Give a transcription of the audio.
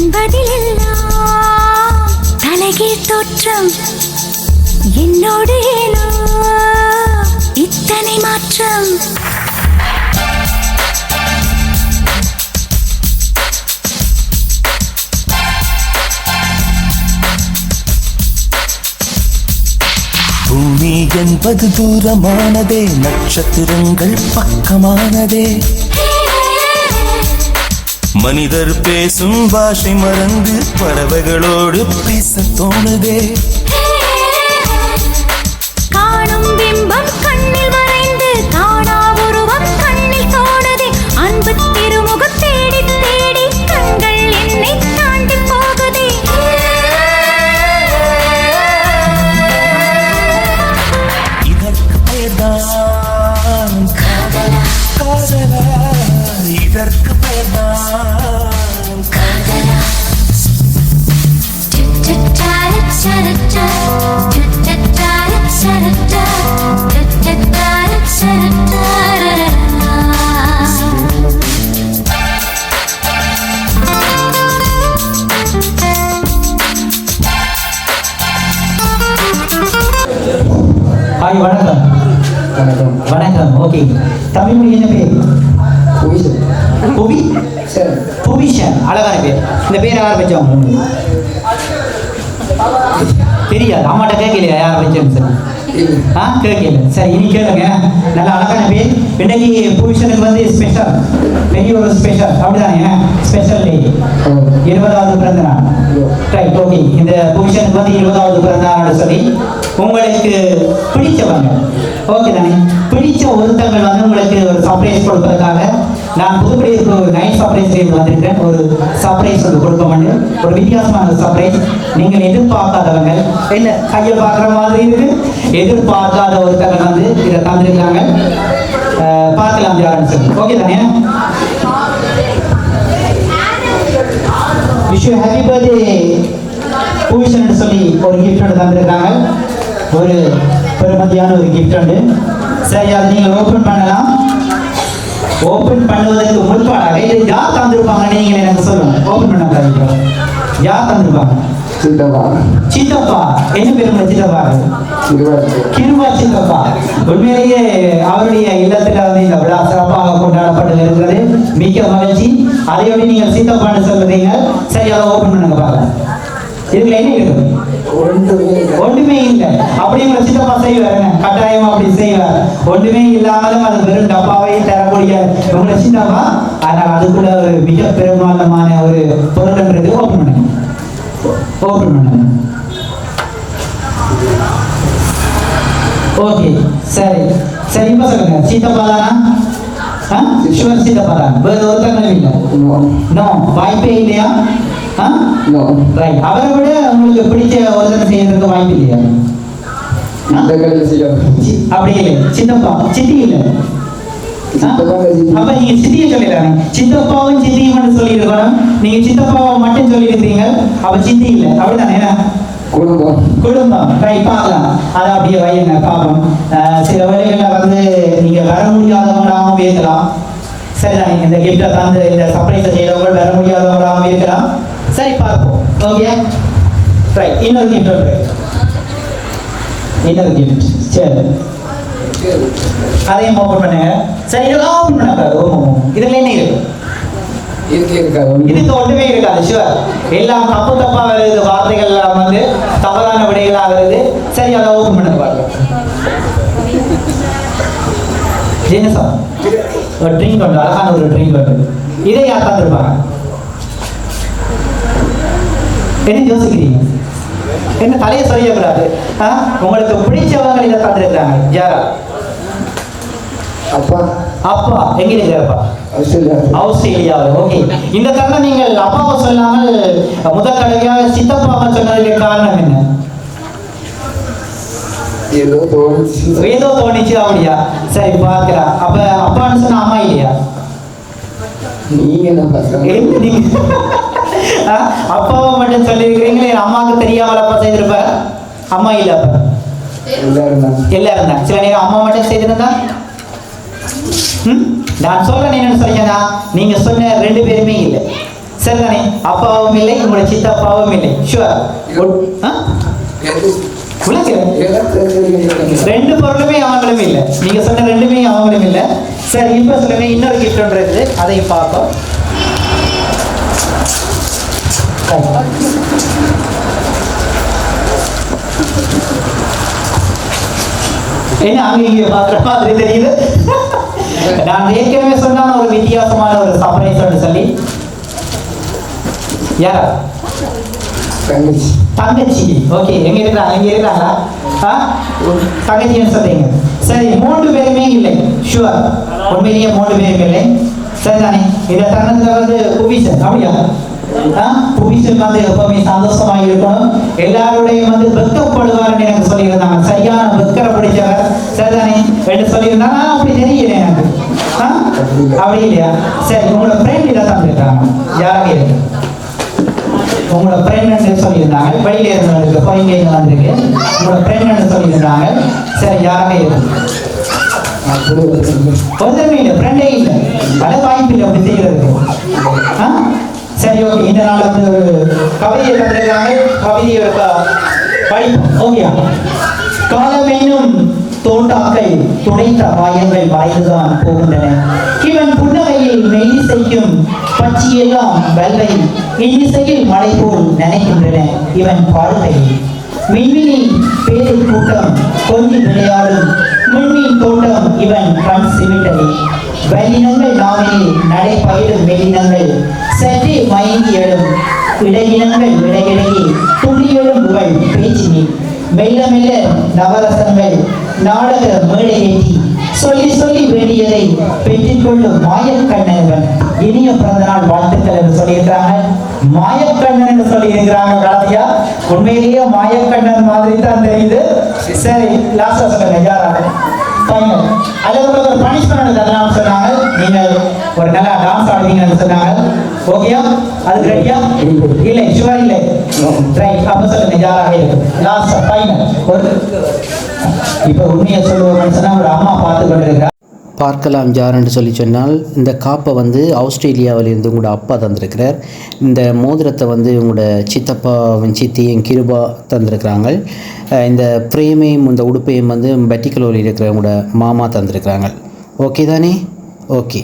காண்பதிலெல்லாம் தலைகீழ் தோற்றம் என்னோடு ஏனோ இத்தனை மாற்றம் பூமி என்பது தூரமானதே நட்சத்திரங்கள் பக்கமானதே மனிதர் பேசும் பாஷை மறந்து பறவைகளோடு பேச தோணுதே காணும் பிம்பம் கண்ணில் மறைந்து காணா உருவம் கண்ணில் தோணுதே அன்பு திருமுகம் தேடி தேடி கண்கள் என்னை தாண்டி போகுதே இதற்கு பெயர்தான் காதல் காதலா இதற்கு பெயர்தான் காதலா ஹாய் வணக்கம் வணக்கம். வணக்கம் ஓகே தமிழ் மொழி என்ன பேர் புவிசன். புவி சார் புவிஷன் அழகான பேர் இந்த பேர் யார் வச்சவங்க தெரியாது அம்மாட்ட கேட்கலையா யார் வச்சேன்னு சார் இல்லை. கேட்கல சரி இனி கேளுங்க நல்ல அழகான பேர் இன்னைக்கு புவிஷனுக்கு வந்து ஸ்பெஷல் பெரிய ஒரு ஸ்பெஷல் அப்படிதானே ஸ்பெஷல் டே 20வது பிறந்த நாள் ரைட் ஓகே இந்த புவிஷனுக்கு வந்து 20வது பிறந்த நாள் சொல்லி உங்களுக்கு பிடிச்சவங்க ஓகே தானே பிடிச்ச ஒருத்தங்கள் வந்து உங்களுக்கு ஒரு சர்ப்ரைஸ் கொடுப்பதற்காக நான் புதுக்குடியிருப்பு ஒரு நைட் சர்ப்ரைஸ் வந்திருக்கேன் ஒரு சர்ப்ரைஸ் வந்து கொடுக்க ஒரு வித்தியாசமான சர்ப்ரைஸ் நீங்கள் எதிர்பார்க்காதவங்க என்ன கையில் பார்க்குற மாதிரி இருக்கு எதிர்பார்க்காத ஒருத்தர்கள் வந்து இதை தந்திருக்காங்க பார்க்கலாம் யாருன்னு சொல்லி ஓகே தானே wish you happy birthday Bhushan சொல்லி ஒரு கிஃப்ட் ஒன்று தந்திருக்காங்க ஒரு பெருமதியான ஒரு கிஃப்ட் உண்டு சரி அதை நீங்கள் ஓப்பன் பண்ணலாம் ஓப்பன் பண்ணுவதற்கு முன்பாக இது யார் தந்திருப்பாங்கன்னு நீங்கள் எனக்கு சொல்லுங்க ஓப்பன் பண்ண யார் தந்திருப்பாங்க சித்தப்பா. சித்தப்பா என்ன பேர் சித்தப்பா கிருபா சித்தப்பா உண்மையிலேயே அவருடைய இல்லத்துல வந்து இந்த விழா சிறப்பாக கொண்டாடப்பட்டு இருக்கிறது மிக்க மகிழ்ச்சி அதையோடு நீங்கள் சித்தப்பான்னு சொல்றீங்க சரி அதை ஓப்பன் பண்ணுங்க பாருங்க இதுல என்ன இருக்கு ஒன்றுமே இல்லை அப்படியே உங்களை சித்தப்பா செய்வாருங்க கட்டாயமா அப்படி செய்வார் ஒன்றுமே இல்லாமலும் அது வெறும் டப்பாவை தரக்கூடிய உங்களை சித்தப்பா ஆனால் அதுக்குள்ள ஒரு மிக பெரும்பாலான ஒரு பொருள்ன்றது ஓப்பன் பண்ணுங்க ஓப்பன் பண்ணுங்க ஓகே சரி சரி இப்ப சொல்லுங்க சித்தப்பா தானா ஷுவர் சித்தப்பா தான் வேறு ஒருத்தங்களும் இல்லை நோ வாய்ப்பே இல்லையா ரைட் அவரை விட உங்களுக்கு பிடிச்ச ஒருத்தனை செய்யறதுக்கு வாய்ப்பு இல்லையா அப்படி இல்லை சித்தப்பா சித்தி இல்லை அப்ப நீங்க சித்தியை சொல்லிடுறாங்க சித்தப்பாவும் சித்தியும் சொல்லி இருக்கணும் நீங்க சித்தப்பாவை மட்டும் சொல்லி இருக்கீங்க அப்ப சித்தி இல்லை அப்படித்தானே குடும்பம் ரைட் பார்க்கலாம் அதை அப்படியே வையுங்க பாப்போம் சில வேலைகள்ல வந்து நீங்க வர முடியாதவங்களாகவும் இருக்கலாம் சரிதான் இந்த கிஃப்டை தந்து இந்த சர்ப்ரைஸை செய்யறவங்க வர முடியாதவங்களாகவும் இருக்கலாம் சரி பார்ப்போம் ஓகே ரைட் இன்னொரு கிஃப்ட் இன்னொரு கிஃப்ட் சரி அதையும் ஓப்பன் பண்ணுங்க சரி இதெல்லாம் ஓப்பன் பண்ணக்கூடாது இதுல என்ன இருக்கு இதுக்கு ஒன்றுமே இருக்காது ஷுவர் எல்லாம் தப்பு தப்பா வருது வார்த்தைகள் எல்லாம் வந்து தவறான விடைகளாக வருது சரி அதை ஓப்பன் பண்ண பாருங்க ஜெனசா ஒரு ட்ரிங்க் உண்டு அழகான ஒரு ட்ரிங்க் உண்டு இதை யார் தந்துருப்பாங்க என்ன யோசிக்கிறீங்க என்ன தலையை சொல்லக்கூடாது உங்களுக்கு பிடிச்சவங்க இதை தந்துருக்காங்க யாரா அப்பா அப்பா எங்க இருக்கிறப்பா ஆஸ்திரேலியாவில் ஓகே இந்த தருணம் நீங்கள் அப்பாவை சொல்லாமல் முதல் தடவையாக சித்தப்பாவை சொன்னதுக்கு காரணம் என்ன ஏதோ தோணுச்சு அப்படியா சரி பார்க்கலாம் அப்ப அப்பான்னு சொன்ன அம்மா இல்லையா நீங்க அப்பாவை மட்டும் சொல்லியிருக்கிறீங்களே அம்மாவுக்கு தெரியாமல் அப்பா செய்திருப்ப அம்மா இல்ல அப்ப எல்லாரும் தான் சில நேரம் அம்மா மட்டும் செய்திருந்தா நான் சொல்றேன் என்னன்னு சொன்னீங்கன்னா நீங்க சொன்ன ரெண்டு பேருமே இல்லை சரிதானே? அப்பாவும் இல்லை, உங்களோட சித்தப்பாவும் இல்லை. ஷுவர்? ரெண்டு பொருளுமே அவங்களும் இல்லை. நீங்க சொன்ன ரெண்டுமே அவங்களும் இல்லை. சரி, இப்ப சொல்லுங்க, இன்னொரு கிஃப்ட் ஒன்று இருக்குது, அதையும் பார்ப்போம். என்ன அங்க இங்க பாக்குற மாதிரி தெரியுது? நான் ஏற்கனவே சொன்ன ஒரு வித்தியாசமான ஒரு சர்ப்ரைஸ் சொல்லி. யாரா? தங்கச்சி. ஓகே, எங்க இருக்கிறாங்களா? தங்கச்சின்னு சொல்றீங்க. சரி, 3 பேருமே இல்லை. ஷுவர்? உண்மையிலேயே 3 பேரும் இல்லை. சரிதானே? இதை தருணத்துல வந்து புவிசன் அப்படியா? புவிசன் வந்து எப்பவுமே சந்தோஷமா இருக்கணும், எல்லாரோடையும் வந்து வெக்கப்படுவார்னு எனக்கு சொல்லியிருந்தாங்க. சரியான வெக்கரை பிடிச்சவர். சரிதானே என்று சொல்லியிருந்தாங்க. அப்படி தெரியல எனக்கு. அப்படி இல்லையா? சரி, உங்களோட ஃப்ரெண்ட் இதை தந்துருக்காங்க. யாராக இருக்கு? உங்களோட ஃப்ரெண்ட் சொல்லியிருந்தாங்க. வெளியில இருந்து இங்க வந்திருக்கு. உங்களோட ஃப்ரெண்ட் சொல்லியிருந்தாங்க. சரி, யாராக இருக்கு? ஒருத்தருமே இல்லை, ஃப்ரெண்டே இல்லை. பல வாய்ப்பு இல்லை அப்படி செய்யறதுக்கு. சரி, ஓகே. இந்த நாள் வந்து ஒரு கவிதையை தந்திருக்காங்க. கவிதையை படிப்போம். ஓகேயா? காலம் என்னும் தோட்டாக்கள் துடைத்த காயங்கள் மறைந்துதான் போகின்றன. இவன் புன்னகையில் மெல்லிசைக்கும் பச்சியெல்லாம் வெள்ளை இன்னிசையில் மழை போல் நினைக்கின்றன இவன் வாழ்க்கையில். மின்மினி பேரு கூட்டம் கொஞ்சி விளையாடும் முன்மீன் தோட்டம் இவன் கண் சிமிட்டது. வெள்ளினங்கள் நாவினில் நடைபயிலும் மெல்லினங்கள் சற்றே மயங்கி எழும் இடையினங்கள் இடையிடையே துணியெழும் புகழ் பேச்சினில் மெல்ல மெல்ல நவரசங்கள் நாடக மேடையேற்றி சொல்லி சொல்லி வேண்டியதை பெற்றுக்கொள்ளும் மாயக்கண்ணன். இனிய பிறந்த நாள் வாழ்த்துக்கள் என்று சொல்லியிருக்கிறாங்க. மாயக்கண்ணன் என்று சொல்லி இருக்கிறாங்க. கடைசியா உண்மையிலேயே மாயக்கண்ணன் மாதிரி தான் தெரியுது. சரி, லாஸ்டா சொல்லுங்க, யாராக ஃபைனல். அது உங்களுக்கு ஒரு பனிஷ்மெண்ட் தரலாம் சொன்னாங்க. நீங்கள் ஒரு நல்லா டான்ஸ் ஆடுவீங்கன்னு சொன்னாங்க. ஓகேயா? அது ரெடியா? இல்லை, ஷுவர் இல்லை. ரைட், அப்ப சொல்லுங்க, யாராக இருக்கு? Last final. ஒரு இப்போ உண்மையை சொல்லுவோம்னு சொன்னா ஒரு அம்மா பார்த்து கொண்டிருக்கா. பார்க்கலாம் யார் என்று சொன்னால், இந்த காப்பை வந்து ஆஸ்திரேலியாவிலிருந்து உங்களோட அப்பா தந்திருக்கிறார். இந்த மோதிரத்தை வந்து உங்களோட சித்தப்பாவின் சித்தியும் கிருபா தந்திருக்கிறாங்க. இந்த ஃப்ரேமையும் இந்த உடுப்பையும் வந்து பெட்டிக்கலோவில் இருக்கிற உங்களோட மாமா தந்திருக்கிறாங்க. ஓகே தானே? ஓகே.